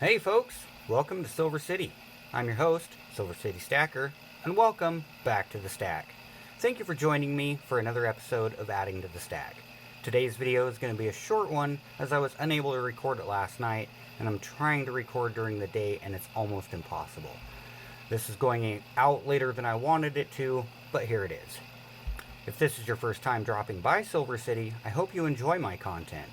Hey folks, welcome to Silver City. I'm your host, Silver City Stacker, and welcome back to the stack. Thank you for joining me for another episode of Adding to the Stack. Today's video is going to be a short one as I was unable to record it last night, and I'm trying to record during the day and it's almost impossible. This is going out later than I wanted it to, but here it is. If this is your first time dropping by Silver City, I hope you enjoy my content.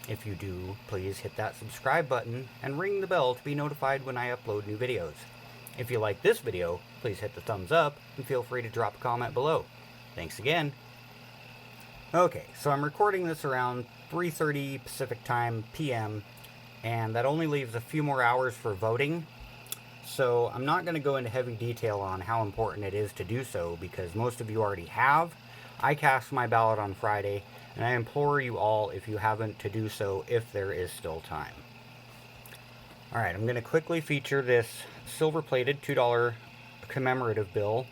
If you do, please hit that subscribe button and ring the bell to be notified when I upload new videos. If you like this video, please hit the thumbs up and feel free to drop a comment below. Thanks again. Okay, so I'm recording this around 3:30 Pacific Time PM, and that only leaves a few more hours for voting. So I'm not going to go into heavy detail on how important it is to do so because most of you already have. I cast my ballot on Friday, and I implore you all, if you haven't, to do so if there is still time. Alright, I'm going to quickly feature this silver-plated $2 commemorative bill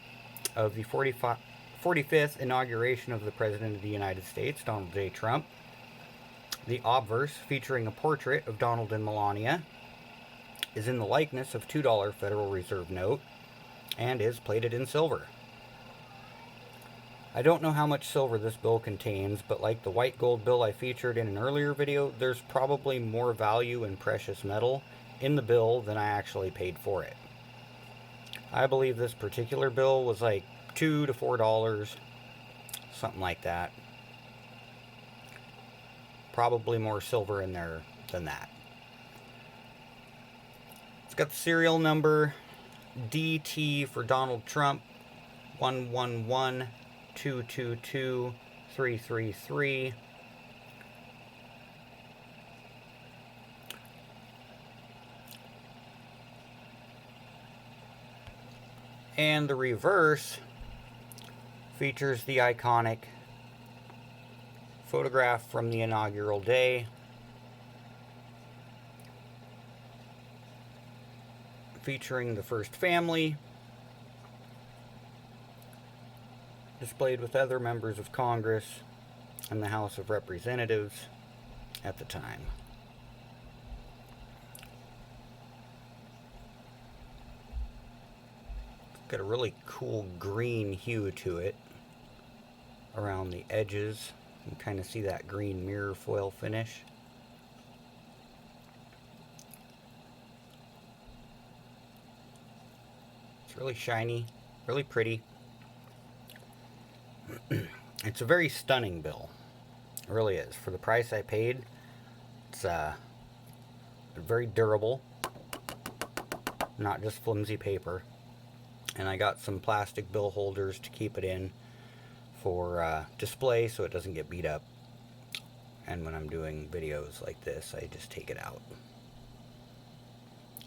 of the 45th inauguration of the President of the United States, Donald J. Trump. The obverse, featuring a portrait of Donald and Melania, is in the likeness of $2 Federal Reserve note and is plated in silver. I don't know how much silver this bill contains, but like the white gold bill I featured in an earlier video, there's probably more value in precious metal in the bill than I actually paid for it. I believe this particular bill was like $2 to $4, something like that. Probably more silver in there than that. It's got the serial number DT for Donald Trump 111222333. And the reverse features the iconic photograph from the inaugural day, featuring the first family, displayed with other members of Congress and the House of Representatives at the time. It's got a really cool green hue to it around the edges. You can kind of see that green mirror foil finish. It's really shiny, really pretty. It's a very stunning bill. It really is. For the price I paid, it's very durable, not just flimsy paper. And I got some plastic bill holders to keep it in for display so it doesn't get beat up. And when I'm doing videos like this, I just take it out.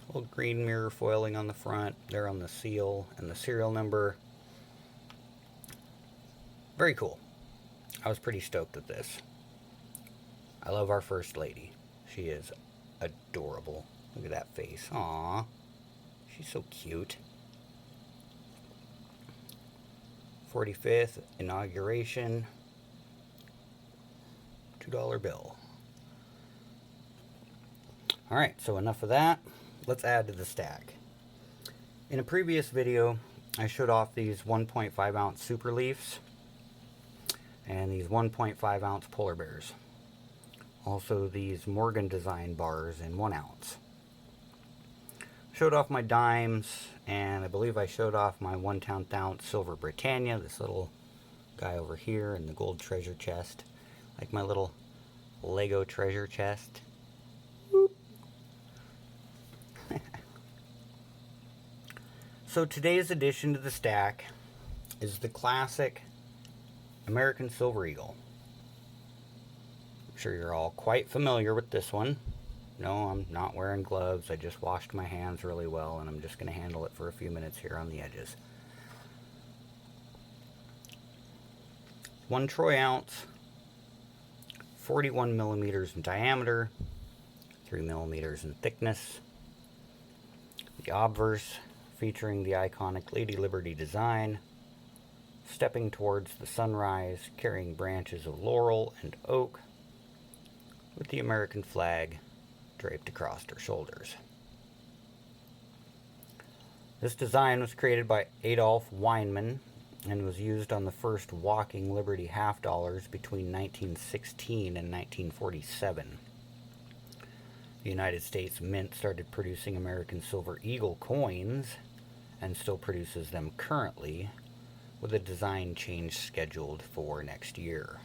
Little green mirror foiling on the front, there on the seal and the serial number. Very cool. I was pretty stoked with this. I love our First Lady. She is adorable. Look at that face. Aww. She's so cute. 45th inauguration. $2 bill. Alright, so enough of that. Let's add to the stack. In a previous video, I showed off these 1.5 ounce super leafs and these 1.5 ounce polar bears. Also these Morgan design bars in 1 ounce. Showed off my dimes, and I believe I showed off my 1/10 ounce silver Britannia, this little guy over here, and the gold treasure chest. Like my little Lego treasure chest. So today's addition to the stack is the classic American Silver Eagle. I'm sure you're all quite familiar with this one. No, I'm not wearing gloves. I just washed my hands really well, and I'm just going to handle it for a few minutes here on the edges. 1 troy ounce, 41 millimeters in diameter, 3 millimeters in thickness. The obverse, featuring the iconic Lady Liberty design, stepping towards the sunrise, carrying branches of laurel and oak, with the American flag draped across her shoulders. This design was created by Adolf Weinman and was used on the first walking Liberty half dollars between 1916 and 1947. The United States Mint started producing American Silver Eagle coins and still produces them currently, with a design change scheduled for next year.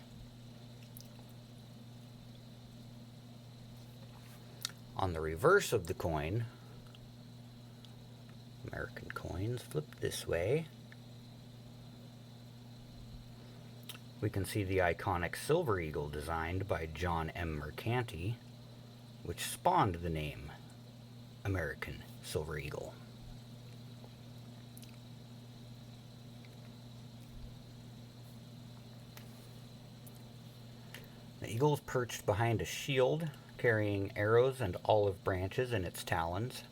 On the reverse of the coin, American coins flip this way, we can see the iconic Silver Eagle designed by John M. Mercanti, which spawned the name American Silver Eagle. The eagle is perched behind a shield, carrying arrows and olive branches in its talons.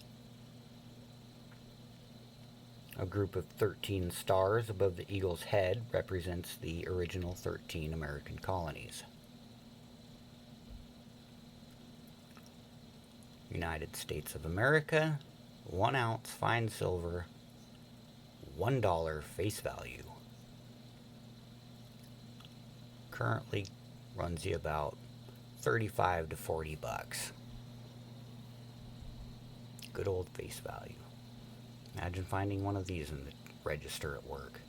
A group of 13 stars above the eagle's head represents the original 13 American colonies. United States of America, 1 ounce fine silver, $1 face value. Currently runs you about 35 to 40 bucks. Good old face value. Imagine finding one of these in the register at work.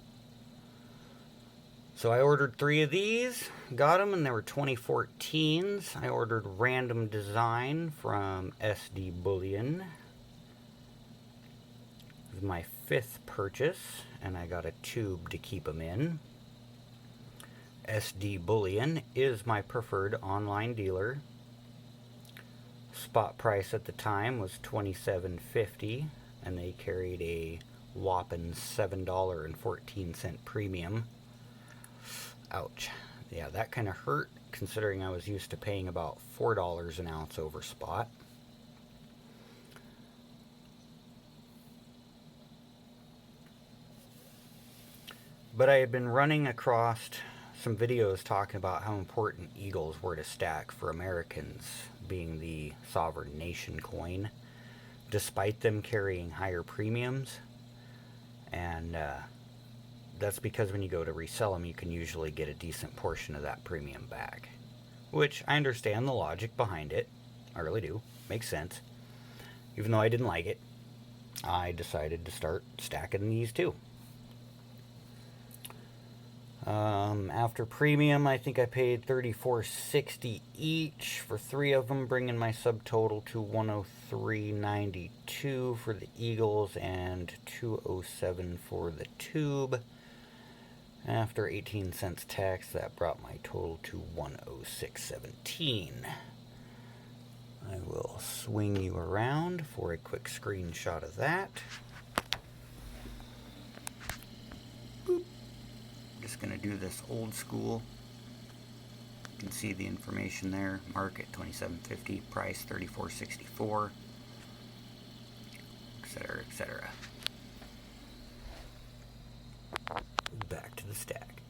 So I ordered 3 of these, got them, and they were 2014s. I ordered Random Design from SD Bullion. This is my 5th purchase, and I got a tube to keep them in. SD Bullion is my preferred online dealer. Spot price at the time was $27.50, and they carried a whopping $7.14 premium. Ouch. Yeah, that kind of hurt, considering I was used to paying about $4 an ounce over spot. But I had been running across some videos talking about how important eagles were to stack for Americans, being the sovereign nation coin, despite them carrying higher premiums. And that's because when you go to resell them, you can usually get a decent portion of that premium back. Which, I understand the logic behind it. I really do. Makes sense. Even though I didn't like it, I decided to start stacking these too. After premium, I think I paid $34.60 each for 3 of them, bringing my subtotal to $103.92 for the eagles and $207 for the tube. After 18 cents tax, that brought my total to $106.17. I will swing you around for a quick screenshot of that. Boop. Just going to do this old school. You can see the information there. Market $27.50, price $34.64, etc., etc. Back to the stack.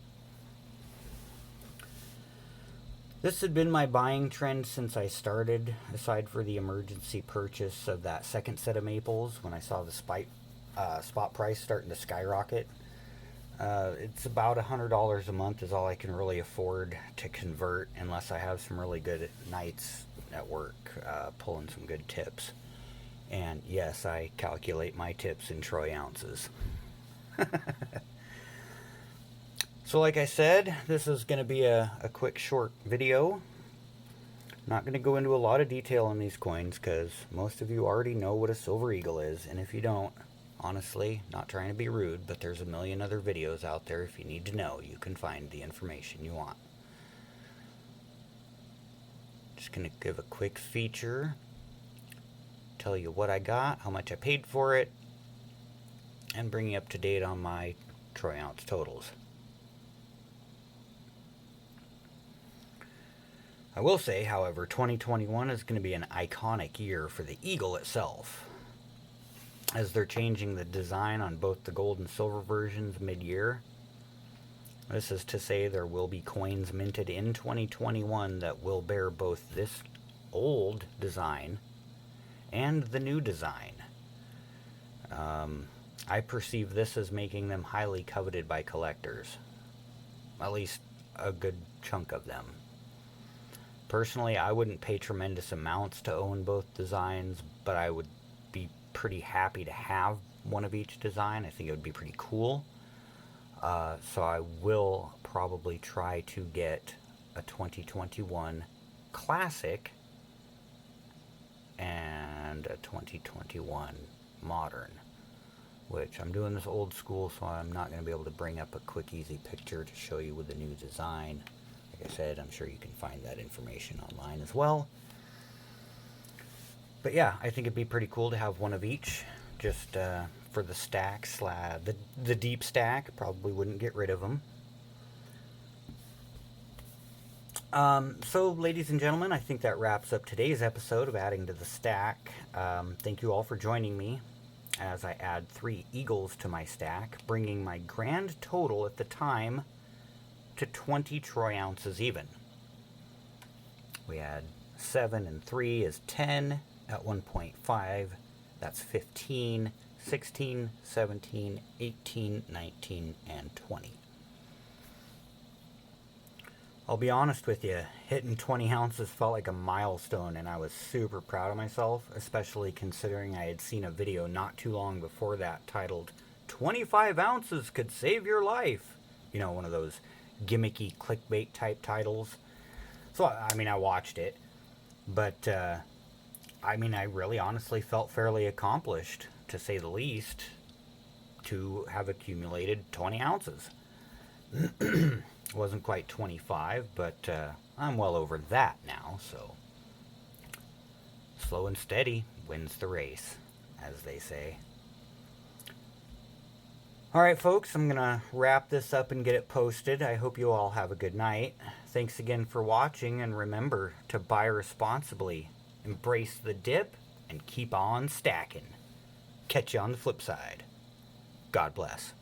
This had been my buying trend since I started, aside for the emergency purchase of that second set of maples when I saw the spot price starting to skyrocket. It's about $100 a month is all I can really afford to convert, unless I have some really good nights at work pulling some good tips. And yes, I calculate my tips in troy ounces. So like I said, this is going to be a quick short video. I'm not going to go into a lot of detail on these coins because most of you already know what a Silver Eagle is, and if you don't, honestly, not trying to be rude, but there's a million other videos out there. If you need to know, you can find the information you want. Just going to give a quick feature, tell you what I got, how much I paid for it, and bring you up to date on my troy ounce totals. I will say, however, 2021 is going to be an iconic year for the Eagle itself, as they're changing the design on both the gold and silver versions mid-year. This is to say there will be coins minted in 2021 that will bear both this old design and the new design. I perceive this as making them highly coveted by collectors. At least a good chunk of them. Personally, I wouldn't pay tremendous amounts to own both designs, but I would be pretty happy to have one of each design. I think it would be pretty cool. So I will probably try to get a 2021 Classic and a 2021 Modern, which I'm doing this old school, so I'm not going to be able to bring up a quick easy picture to show you with the new design. Like I said, I'm sure you can find that information online as well. But yeah, I think it'd be pretty cool to have one of each, just for the stack the deep stack. Probably wouldn't get rid of them. So, ladies and gentlemen, I think that wraps up today's episode of Adding to the Stack. Thank you all for joining me as I add 3 Eagles to my stack, bringing my grand total at the time to 20 troy ounces even. We had 7 and 3 is 10 at 1.5. That's 15, 16, 17, 18, 19, and 20. I'll be honest with you, hitting 20 ounces felt like a milestone, and I was super proud of myself, especially considering I had seen a video not too long before that titled 25 ounces could save your life. You know, one of those gimmicky clickbait type titles. So, I mean, I watched it, but I mean, I really honestly felt fairly accomplished, to say the least, to have accumulated 20 ounces. Wasn't quite 25, but I'm well over that now, so slow and steady wins the race, as they say. Alright folks, I'm going to wrap this up and get it posted. I hope you all have a good night. Thanks again for watching, and remember to buy responsibly, embrace the dip, and keep on stacking. Catch you on the flip side. God bless.